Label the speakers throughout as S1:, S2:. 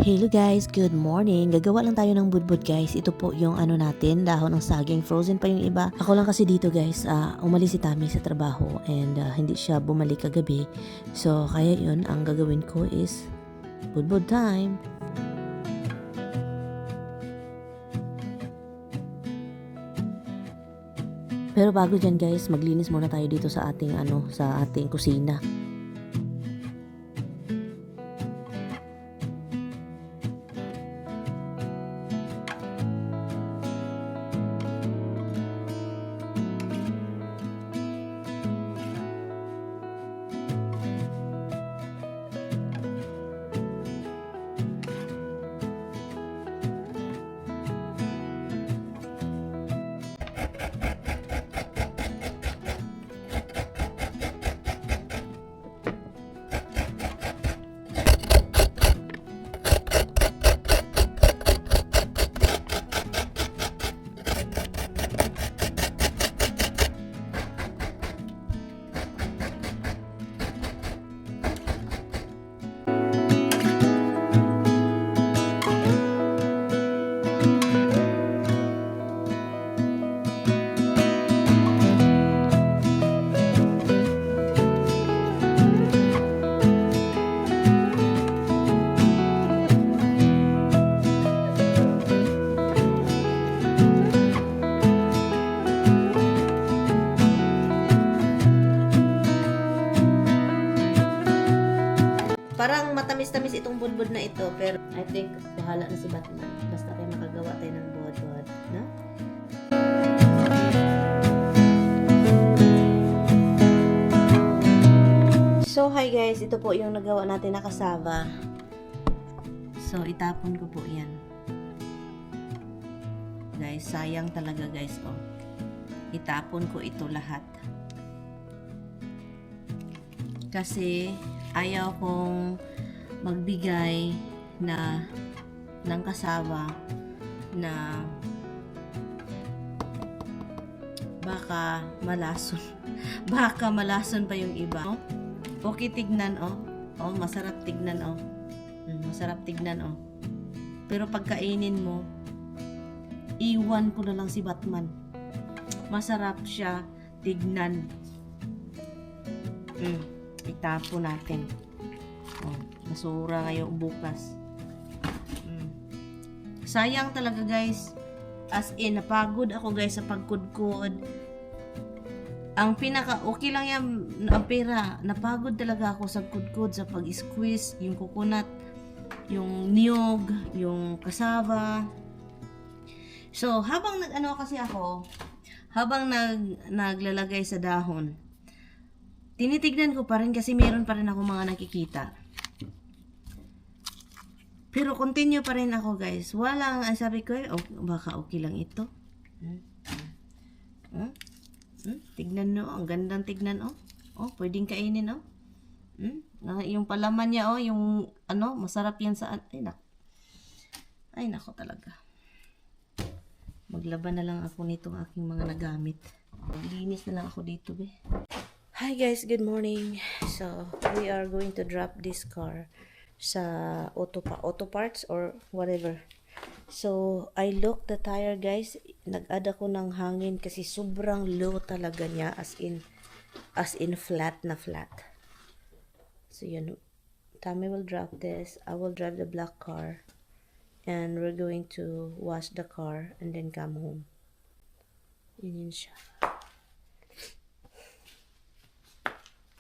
S1: Hello guys, good morning. Gagawa lang tayo ng budbud guys. Ito po yung ano natin, dahon ng saging. Frozen pa yung iba. Ako lang kasi dito guys, umalis si Tami sa trabaho and hindi siya bumalik kagabi. So kaya yun, ang gagawin ko is budbud time. Pero bago dyan guys, maglinis muna tayo dito sa ating sa ating kusina. Parang matamis-tamis itong budbud na ito, pero I think bahala na si Batman. Basta tayo makagawa tayo ng budbud, no? So, hi guys, ito po yung nagawa natin na kasaba. So, itapon ko po yan. Guys, sayang talaga guys, oh. Itapon ko ito lahat. Kasi ayaw kong magbigay ng kasaba na baka malason. Baka malason pa yung iba. Oh, okay tignan, oh. Oh, masarap tignan, oh. Masarap tignan, oh. Pero pagkainin mo, iwan ko na lang si Batman. Masarap siya tignan. Itapo natin. Oh, basura ngayon bukas. Sayang talaga guys. As in, napagod ako guys sa pagkudkod. Ang pinaka okay lang yan ang pera. Napagod talaga ako sa kudkod, sa pag-squeeze, yung coconut, yung niyog, yung kasaba. So, habang habang naglalagay sa dahon, tinitignan ko pa rin kasi meron pa rin ako mga nakikita. Pero continue pa rin ako guys. Walang, sabi ko, baka okay lang ito. Tignan no, ang gandang tignan, oh. Oh, pwedeng kainin, oh. Yung palaman niya, oh, yung masarap yan sa ay nako talaga. Maglaban na lang ako nitong aking mga nagamit. Maglinis na lang ako dito, be. Hi guys, good morning. So, we are going to drop this car sa auto parts or whatever. So, I look the tire guys. Nag-add ako ng hangin kasi sobrang low talaga niya, as in flat na flat. So, yun. Tami will drop this. I will drive the black car. And we're going to wash the car and then come home. Yun siya.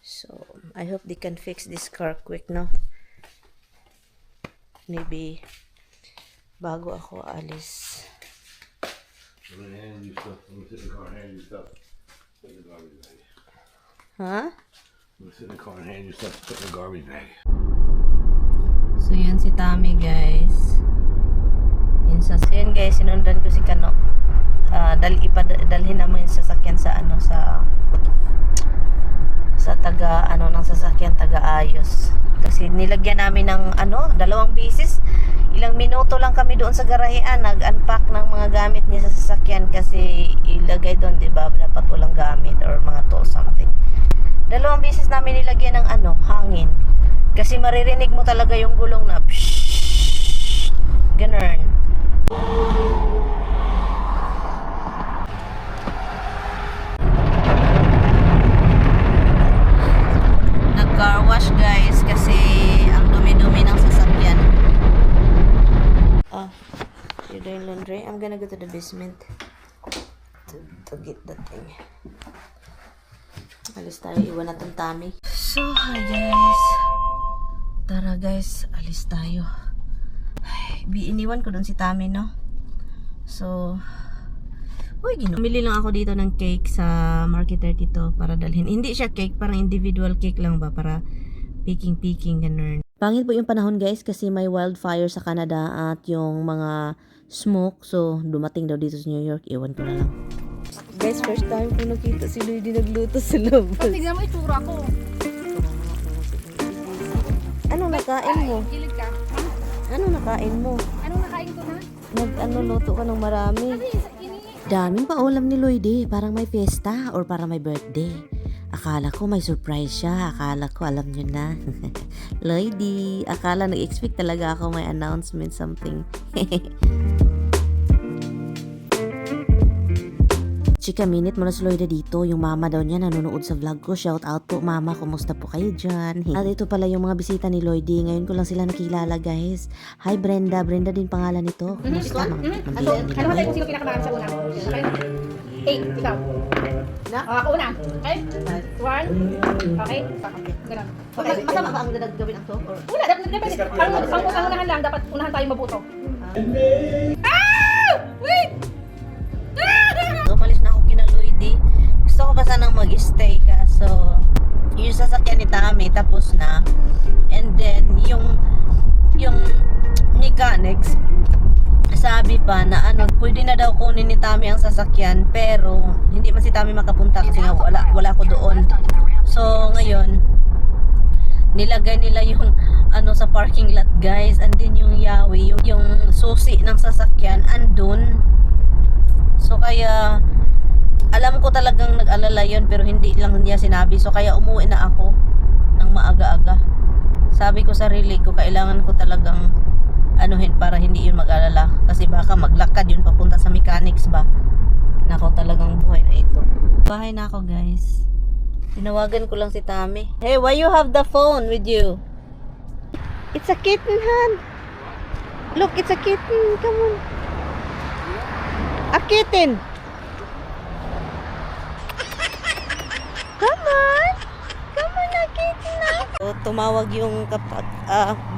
S1: So, I hope they can fix this car quick, no? Maybe bago ako alis.
S2: I'm gonna hand you stuff. I'm gonna sit in the car and hand you stuff. Put in the garbage bag.
S1: Huh?
S2: I'm gonna sit in the car and hand you stuff. Put in the garbage bag.
S1: So, yan si Tami, guys. Yan guys, sinundan ko si Kano. Dalhin naman yung sasakyan sa ng sasakyan taga-ayos. Kasi nilagyan namin ng 2 beses. Ilang minuto lang kami doon sa garahean, nag-unpack ng mga gamit niya sa sasakyan kasi ilagay doon, 'di ba? Dapat walang gamit or mga tools something. 2 beses namin nilagyan ng hangin. Kasi maririnig mo talaga yung gulong na pshhh. Ganun. Nag-car wash guys kasi ang dumi-dumi ng sasakyan. You're doing laundry? I'm gonna go to the basement to get that thing. Alis tayo, iwan natin Tami. So, hi guys. Tara guys, alis tayo. Ay, iniwan ko dun si Tami, no? So, bumili lang ako dito ng cake sa Market 32 para dalhin. Hindi siya cake, parang individual cake lang ba para picking, ganun. Pangit po yung panahon guys kasi may wildfire sa Canada at yung mga smoke. So, dumating daw dito sa New York. Iwan ko na lang. Guys, first time ko nakita si Luigi nagluto sa labas.
S3: Tignan mo itsura ko.
S1: Ano nakain mo?
S3: Gilid ka.
S1: Ano nakain mo?
S3: Anong nakain ko na?
S1: Luto ka ng marami. Daming paulam ni Lloydie. Parang may fiesta or parang may birthday. Akala ko may surprise siya. Akala ko alam nyo na. Lloydie, akala nag-expect talaga ako may announcement something. Chika, minute mo na si Lloydie dito. Yung mama daw niya nanonood sa vlog ko. Shout out po mama, kumusta po kayo dyan? At ito pala yung mga bisita ni Lloydie. Ngayon ko lang sila nakilala guys. Hi Brenda. Brenda din pangalan nito. Kumusta?
S3: Ano matay kung sino pinakamarami sa una? Okay, ikaw. Ako una. Okay? One. Okay? Ganun.
S1: Masama ba ang gagawin ang to?
S3: Una, dapat ang unahan lang, dapat unahan tayo mabuto. Wait!
S1: Umalis na ako kina Lloydie. Gusto ko pa sanang mag-stay ka. So, yung sasakyan ni Tami tapos na. And then, yung mechanics, sabi pa na pwede na daw kunin ni Tami ang sasakyan pero hindi man si Tami makapunta kasi nga wala ko doon. So, ngayon, nilagay nila yung sa parking lot guys. And then yung yawi, yung susi ng sasakyan andun. So kaya alam ko talagang nag-alala yun pero hindi lang niya sinabi. So kaya umuwi na ako ng maaga-aga. Sabi ko sarili ko kailangan ko talagang anuhin para hindi yun mag-alala. Kasi baka maglakad yun papunta sa mechanics ba. Nako talagang buhay na ito. Bahay na ako guys. Tinawagan ko lang si Tami. Hey, why you have the phone with you? It's a kitten, Han. Look, it's a kitten. Come on. A kitten. Come on. Come on, a kitten na. So, tumawag yung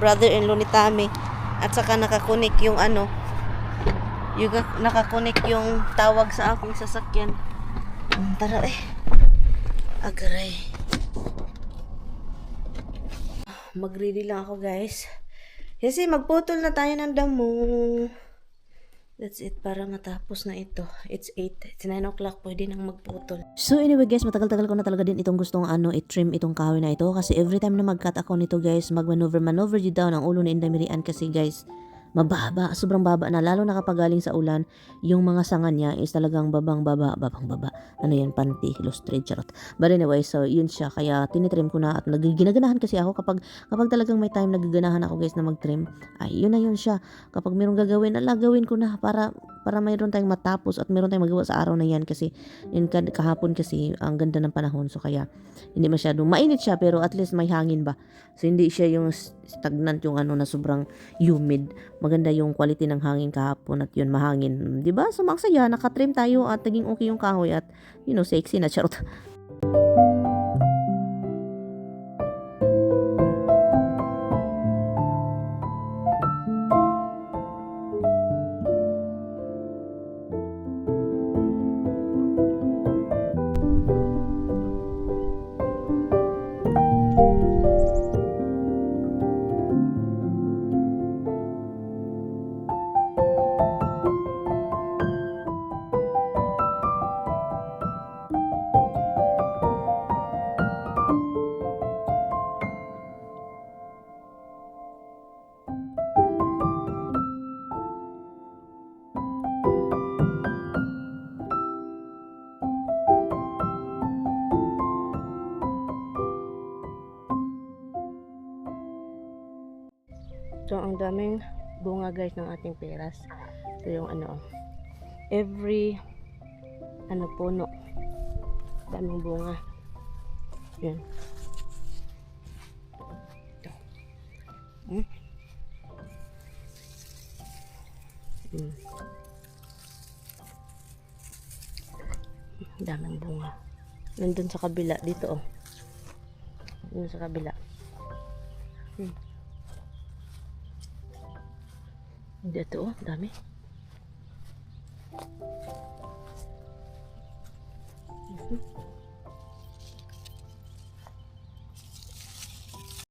S1: brother-in-law ni Tami. At saka nakakunik yung nakakunik yung tawag sa aking sasakyan. Tara Agaray. Mag-ready lang ako guys. Kasi magputol na tayo ng damo. That's it, para matapos na ito. It's 8. It's 9 o'clock. Pwede nang magputol. So anyway guys, matagal-tagal ko na talaga din itong gustong i-trim itong kahoy na ito. Kasi every time na mag-cut ako nito guys, mag-maneuver you down ang ulo ni Indamirian. Kasi guys, mababa, sobrang baba na. Lalo na kapag galing sa ulan, yung mga sanga niya is talagang babang baba. Ano yan, panty, lustrade, charot. But anyway, so yun siya. Kaya tinitrim ko na at ginaganahan kasi ako kapag talagang may time nagaganahan ako guys na mag-trim. Ay, yun na yun siya. Kapag mayroong gagawin, gawin ko na para mayroon tayong matapos at mayroon tayong magawa sa araw na yan. Kasi yun kahapon kasi ang ganda ng panahon. So kaya hindi masyadong mainit siya pero at least may hangin ba. So hindi siya yung stagnant yung na sobrang humid. Maganda yung quality ng hangin kahapon at yun mahangin. 'Di ba? So magsaya, nakatrim tayo at naging okay yung kahoy at sexy na charot. So, ang daming bunga guys ng ating peras. Ito yung ano, every ano puno. Daming bunga. Yan. Ito. Daming bunga. Nandun sa kabila dito oh. Nandun sa kabila. Dito oh, dami.